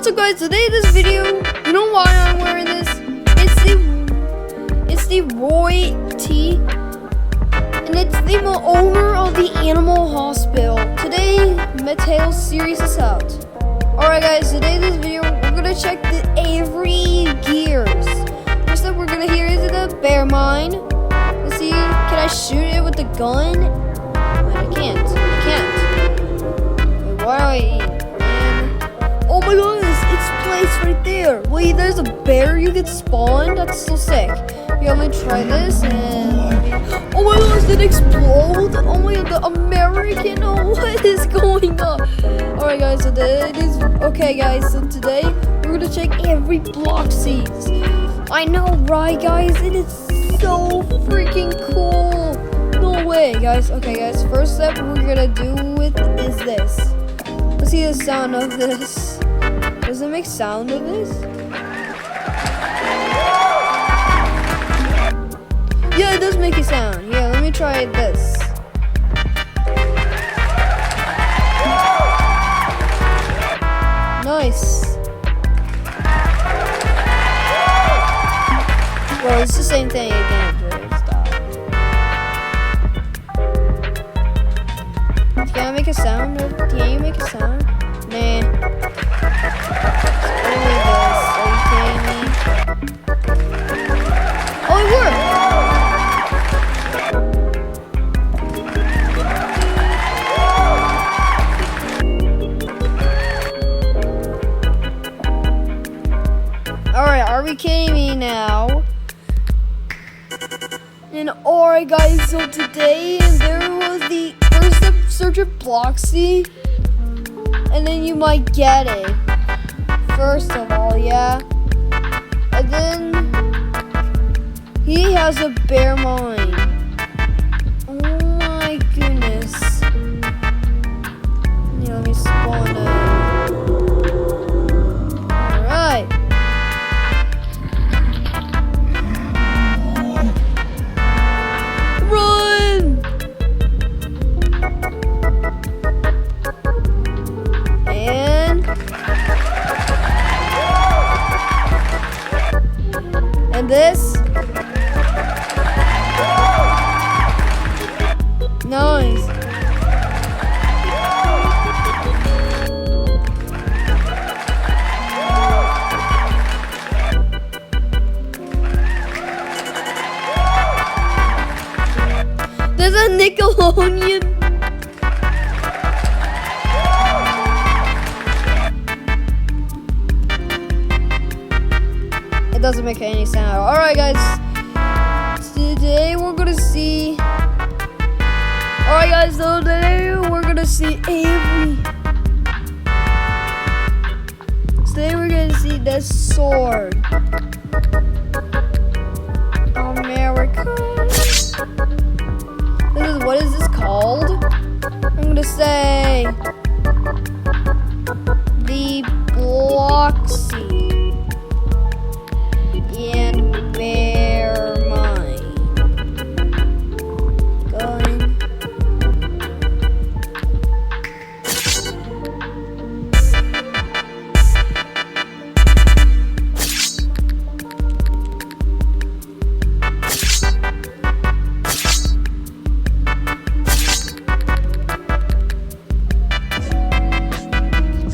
So guys, today in this video, you know why I'm wearing this? It's the Roy T, and it's the owner of the animal hospital. Today, Mateo's series is out. Alright guys, today in this video, we're gonna check the every gears. First up, we're gonna hear is it a bear mine? Let's see, can I shoot it with the gun? Wait, I can't. Wait, why do I eat? Oh my god, it's placed right there. Wait, there's a bear you get spawned? That's so sick. Here, let me try this and... Oh my gosh, did it explode? Oh my god, the American? Oh, what is going on? Alright guys, so it is... Okay guys, so today we're gonna check every block seeds. I know, right guys? It is so freaking cool. No way, guys. Okay guys, first step we're gonna do with is this. Let's see the sound of this. Does it make sound of this? Yeah, it does make a sound. Here, let me try this. Nice. Well, it's the same thing again. Can I make a sound? Can you make a sound? Nah. It's only this. Are you kidding me? Oh, it worked! Alright, are we kidding me now? And alright guys, so today there was the first step search of Bloxy, and then you might get it. First of all, yeah. And then he has a bear mine. Oh my goodness. Yeah, let me spawn it. Alright. Run! And this. Nice. There's a Nickelodeon. It doesn't make any sound. Alright guys, today we're gonna see... Alright guys, so today we're gonna see every... Today we're gonna see the sword. America. What is this called? I'm gonna say... The Bloxy. And bear mine. Going.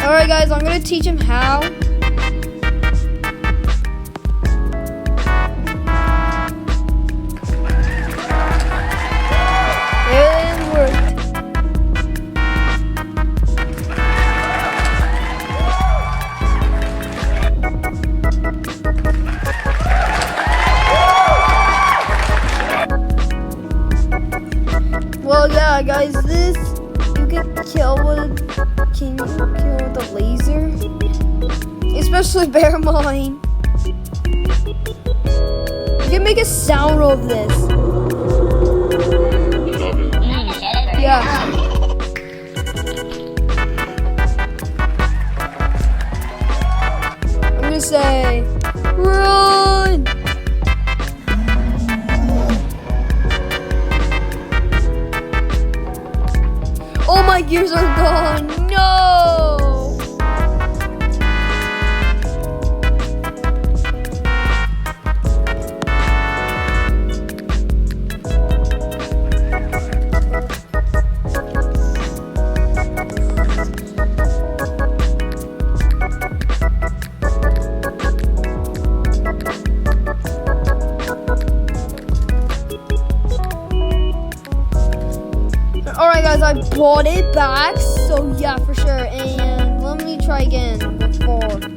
Alright guys, I'm gonna teach him how. Well, yeah, guys, this you can kill with. Can you kill with a laser? Especially bear mine. You can make a sound of this. Yeah. I'm gonna say, run. Oh, my gears are gone. No. I bought it back. So yeah, for sure. And let me try again before.